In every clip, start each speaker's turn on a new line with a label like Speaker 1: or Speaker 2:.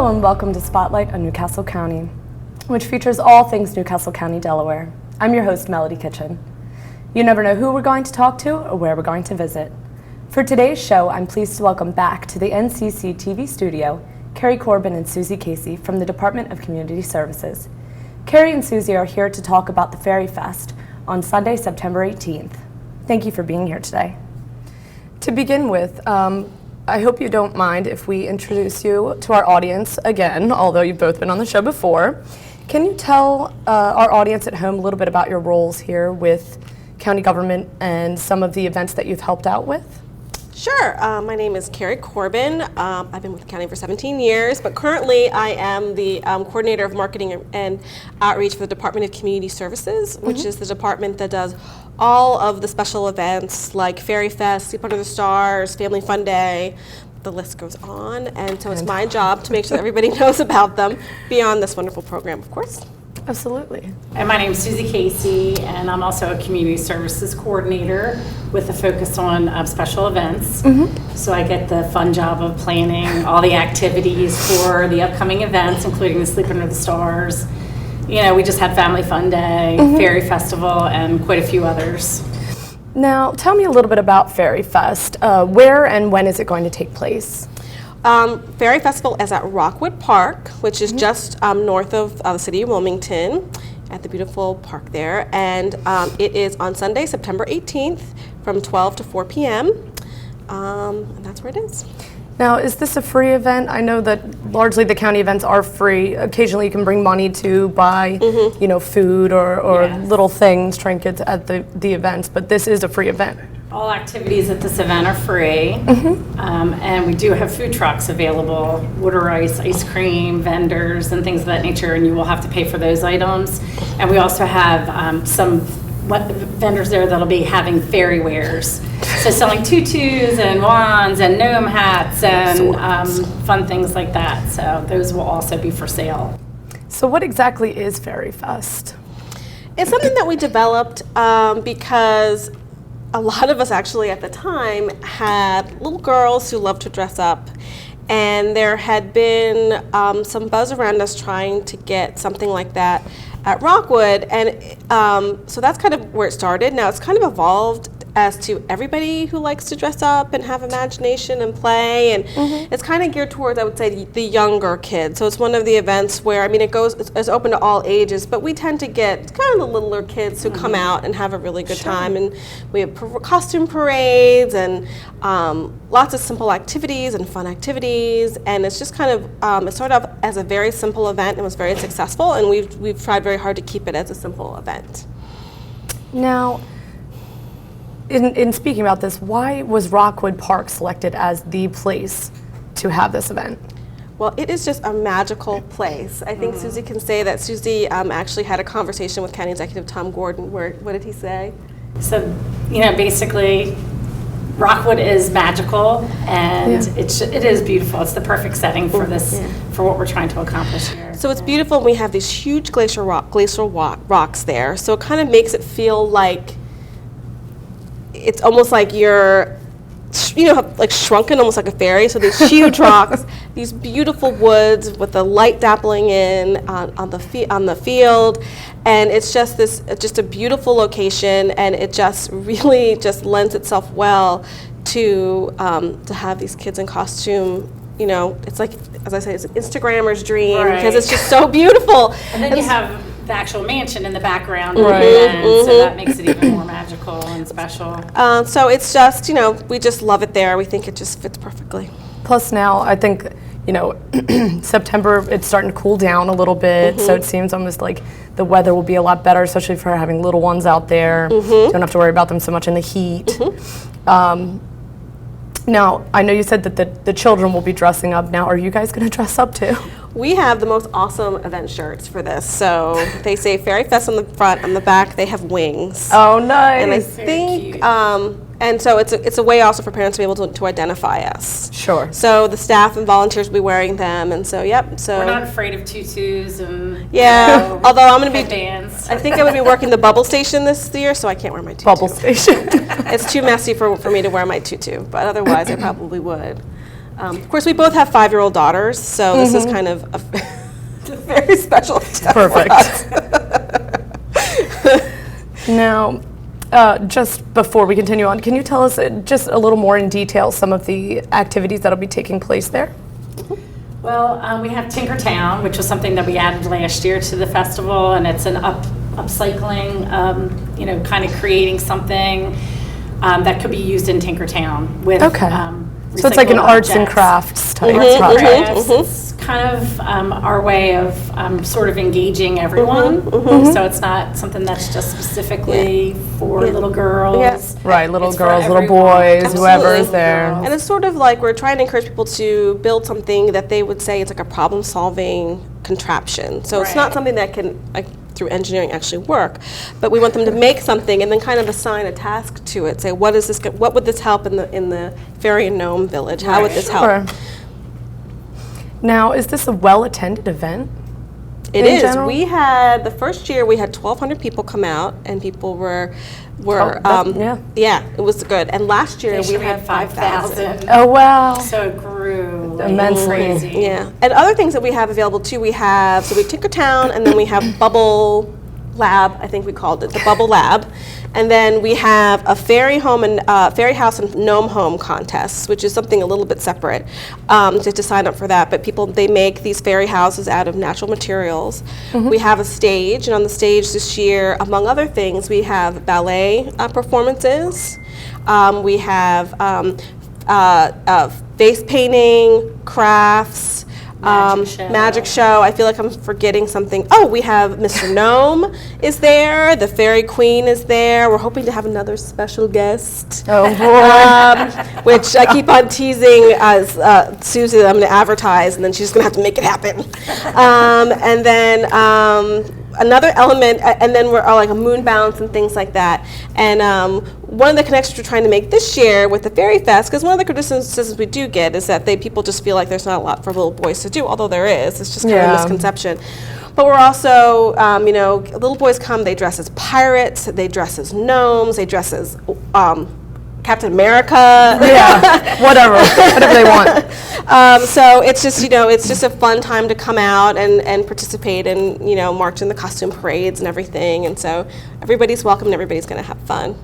Speaker 1: Hello and welcome to Spotlight on Newcastle County, which features all things Newcastle County, Delaware. I'm your host, Melody Kitchen. You never know who we're going to talk to or where we're going to visit. For today's show, I'm pleased to welcome back to the NCCTV studio, Carey, Corbin, and Susie Casey from the Department of Community Services. Carey and Susie are here to talk about the Faerie Fest on Sunday, September 18th. Thank you for being here today. To begin with, I hope you don't mind if we introduce you to our audience again, although you've both been on the show before. Can you tell our audience at home a little bit about your roles here with county government and some of the events that you've helped out with?
Speaker 2: Sure. My name is Carey Corbin. I've been with the county for 17 years, but currently I am the coordinator of marketing and outreach for the Department of Community Services, which is the department that does all of the special events like Faerie Fest, Sleep Under the Stars, Family Fun Day. The list goes on, and so it's my job to make sure that everybody knows about them beyond this wonderful program, of course.
Speaker 1: Absolutely.
Speaker 3: And my name is Susie Casey, and I'm also a community services coordinator with a focus on special events. So I get the fun job of planning all the activities for the upcoming events, including the Sleep Under the Stars. You know, we just had Family Fun Day, Faerie Festival, and quite a few others.
Speaker 1: Now, tell me a little bit about Faerie Fest. Where and when is it going to take place?
Speaker 2: Faerie Festival is at Rockwood Park, which is just north of the city of Wilmington, at the beautiful park there. And it is on Sunday, September 18th, from 12 to 4 p.m. And that's where it is.
Speaker 1: Now, is this a free event? I know that largely the county events are free. Occasionally you can bring money to buy, you know, food or little things, trinkets at the events, but this is a free event.
Speaker 3: All activities at this event are free, and we do have food trucks available, water ice cream, vendors, and things of that nature, and you will have to pay for those items. And we also have some vendors there that'll be having fairy wares, so selling tutus and wands and gnome hats and fun things like that. So those will also be for sale.
Speaker 1: So what exactly is Faerie Fest?
Speaker 2: It's something that we developed because a lot of us actually at the time had little girls who loved to dress up, and there had been some buzz around us trying to get something like that at Rockwood, and so that's kind of where it started. Now it's kind of evolved as to everybody who likes to dress up and have imagination and play, and it's kind of geared towards, I would say, the younger kids. So it's one of the events where, I mean, it's open to all ages, but we tend to get kind of the littler kids who come out and have a really good time, and we have costume parades and lots of simple activities and fun activities, and it's just kind of, it started off as a very simple event and was very successful, and we've tried very hard to keep it as a simple event.
Speaker 1: Now, in speaking about this, why was Rockwood Park selected as the place to have this event?
Speaker 2: Well, it is just a magical place. I think Susie can say that. Susie actually had a conversation with County Executive Tom Gordon where, what did he say?
Speaker 3: So, you know, basically, Rockwood is magical, and it is beautiful. It's the perfect setting for this, for what we're trying to accomplish here.
Speaker 2: So it's beautiful. We have these huge glacial rocks there, so it kind of makes it feel like it's almost like you're, you know, like shrunken, almost like a fairy. So these huge rocks, these beautiful woods with the light dappling in on the field, and it's just a beautiful location, and it just really just lends itself well to have these kids in costume. You know, it's like, as I say, it's an Instagrammer's dream because it's just so beautiful.
Speaker 3: And then you have the actual mansion in the background, so that makes it even more magical and special.
Speaker 2: So it's just, you know, we just love it there. We think it just fits perfectly.
Speaker 1: Plus now, I think, you know, September, it's starting to cool down a little bit, so it seems almost like the weather will be a lot better, especially for having little ones out there. Don't have to worry about them so much in the heat. Now, I know you said that the children will be dressing up. Now, are you guys going to dress up too?
Speaker 2: We have the most awesome event shirts for this. So they say Faerie Fest on the front, on the back they have wings.
Speaker 1: Oh, nice.
Speaker 2: And I think, and so it's a way also for parents to be able to identify us.
Speaker 1: Sure.
Speaker 2: So the staff and volunteers will be wearing them, and so so
Speaker 3: we're not afraid of tutus and
Speaker 2: although I'm going to be
Speaker 3: bands.
Speaker 2: I think I would be working the bubble station this year, so I can't wear my tutu.
Speaker 1: Bubble station.
Speaker 2: It's too messy for me to wear my tutu, but otherwise I probably would. Of course, we both have 5-year-old daughters, so this is kind of a very special step for us.
Speaker 1: Now, just before we continue on, can you tell us just a little more in detail some of the activities that'll be taking place there?
Speaker 3: Well, we have Tinkertown, which was something that we added last year to the festival, and it's an upcycling, kind of creating something that could be used in Tinkertown with
Speaker 1: so it's like an arts and crafts type project.
Speaker 3: It's kind of our way of sort of engaging everyone. So it's not something that's just specifically for little girls.
Speaker 2: Yes.
Speaker 1: Right, little
Speaker 3: It's for
Speaker 1: girls, little
Speaker 3: everyone.
Speaker 1: boys, whoever is there.
Speaker 2: And it's sort of like we're trying to encourage people to build something that they would say it's like a problem-solving contraption. So it's not something that can, like, through engineering actually work, but we want them to make something and then kind of assign a task to it. Say, what would this help in the Faerie and Gnome Village? How would this help?
Speaker 1: Now, is this a well-attended event?
Speaker 2: It is. General? We had, the first year, we had 1,200 people come out, and people were it was good. And last year, we had 5,000.
Speaker 1: Oh, wow.
Speaker 3: So it grew
Speaker 1: immensely.
Speaker 3: Crazy.
Speaker 2: Yeah. And other things that we have available, too, we have Tinkertown, and then we have Bubble Lab, I think we called it, the Bubble Lab. And then we have a Faerie House and Gnome Home contest, which is something a little bit separate, to sign up for that. But they make these fairy houses out of natural materials. We have a stage, and on the stage this year, among other things, we have ballet performances. We have face painting, crafts, magic show. I feel like I'm forgetting something. Oh, we have Mr. Gnome is there. The Fairy Queen is there. We're hoping to have another special guest.
Speaker 1: Oh, boy.
Speaker 2: Which I keep on teasing as Susie that I'm going to advertise, and then she's going to have to make it happen. And then another element, and then we're like a moon bounce and things like that. And one of the connections we're trying to make this year with the Fairy Fest, because one of the criticisms we do get is that people just feel like there's not a lot for little boys to do, although there is. It's just kind of a misconception. But we're also, little boys come, they dress as pirates, they dress as gnomes, they dress as Captain America.
Speaker 1: Yeah, whatever they want.
Speaker 2: So it's just, it's just a fun time to come out and participate and, march in the costume parades and everything. And so everybody's welcome and everybody's going to have fun.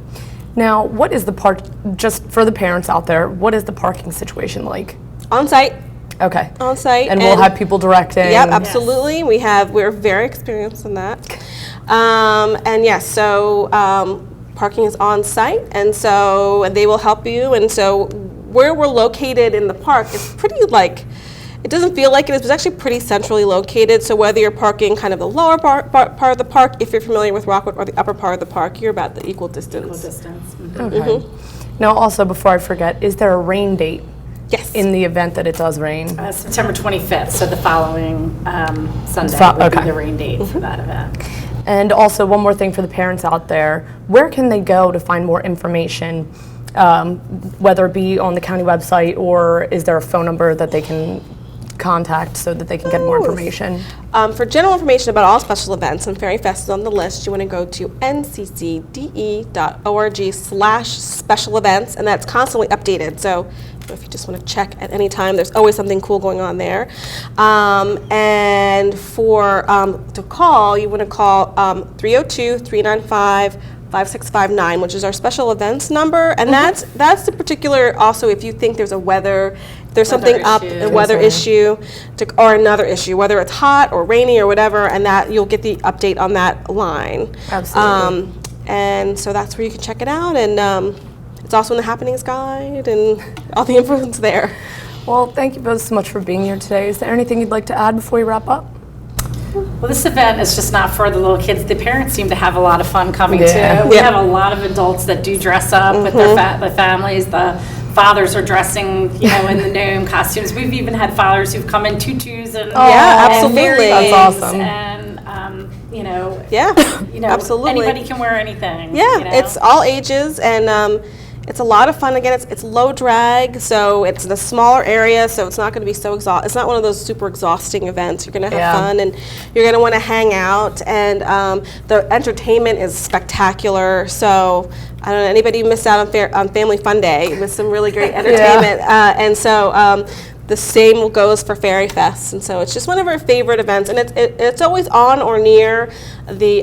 Speaker 1: Now, what is the park, just for the parents out there, what is the parking situation like?
Speaker 2: On site.
Speaker 1: Okay.
Speaker 2: On site.
Speaker 1: And we'll have people directing.
Speaker 2: Yep, absolutely. Yes. We're very experienced in that. And yes, so parking is on site, and so they will help you. And so where we're located in the park is pretty it doesn't feel like it is, but it's actually pretty centrally located. So whether you're parking kind of the lower part of the park, if you're familiar with Rockwood, or the upper part of the park, you're about the equal distance.
Speaker 1: Okay. Now, also, before I forget, is there a rain date?
Speaker 2: Yes.
Speaker 1: In the event that it does rain?
Speaker 3: September 25th, so the following Sunday would be the rain date for that event.
Speaker 1: And also, one more thing for the parents out there, where can they go to find more information, whether it be on the county website, or is there a phone number that they can contact so that they can get more information?
Speaker 2: For general information about all special events, and Fairy Fest is on the list, you want to go to nccde.org/special events, and that's constantly updated. So if you just want to check at any time, there's always something cool going on there. And for to call, you want to call 302-395-5659, which is our special events number, and that's the particular. Also, if you think there's a weather issue, or another issue, whether it's hot or rainy or whatever, and that you'll get the update on that line.
Speaker 1: Absolutely.
Speaker 2: And so that's where you can check it out, and it's also in the Happenings Guide, and all the info is there.
Speaker 1: Well, thank you both so much for being here today. Is there anything you'd like to add before we wrap up?
Speaker 3: Well, this event is just not for the little kids. The parents seem to have a lot of fun coming too.
Speaker 1: Yeah.
Speaker 3: We have a lot of adults that do dress up with their families. The fathers are dressing, in the gnome costumes. We've even had fathers who've come in tutus and
Speaker 2: absolutely,
Speaker 3: and
Speaker 1: that's awesome.
Speaker 3: And
Speaker 2: absolutely,
Speaker 3: anybody can wear anything.
Speaker 2: Yeah, it's all ages, and it's a lot of fun. Again, it's low drag, so it's in a smaller area, so it's not going to be so exhausting. It's not one of those super exhausting events. You're going to have fun, and you're going to want to hang out, and the entertainment is spectacular. So I don't know, anybody missed out on Family Fun Day with some really great entertainment. And so The same goes for Faerie Fest, and so it's just one of our favorite events, and it's always on or near the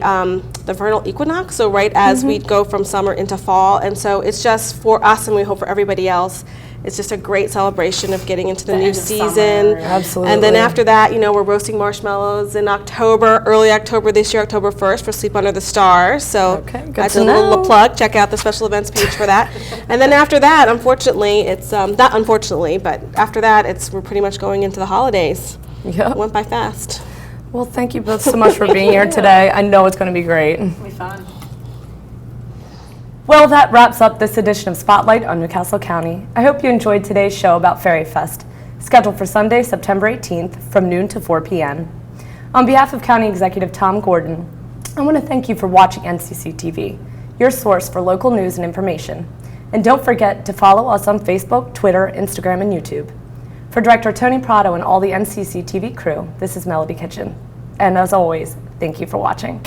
Speaker 2: vernal equinox, so right as we go from summer into fall, and so it's just for us, and we hope for everybody else, it's just a great celebration of getting into the new
Speaker 3: end of
Speaker 2: season.
Speaker 3: summer.
Speaker 1: Absolutely.
Speaker 2: And then after that, you know, we're roasting marshmallows in October, early October this year, October 1st, for Sleep Under the Stars. So
Speaker 1: Okay, good
Speaker 2: that's
Speaker 1: to
Speaker 2: a little
Speaker 1: know.
Speaker 2: plug. Check out the special events page for that. And then after that, unfortunately, it's not unfortunately, but after that, we're pretty much going into the holidays.
Speaker 1: Yep.
Speaker 2: It went by fast.
Speaker 1: Well, thank you both so much for being here today. I know it's going to be great.
Speaker 3: It'll be fun.
Speaker 1: Well, that wraps up this edition of Spotlight on Newcastle County. I hope you enjoyed today's show about Faerie Fest, scheduled for Sunday, September 18th from noon to 4 p.m. On behalf of County Executive Tom Gordon, I want to thank you for watching NCCTV, your source for local news and information. And don't forget to follow us on Facebook, Twitter, Instagram, and YouTube. For Director Tony Prado and all the NCCTV crew, this is Melody Kitchen. And as always, thank you for watching.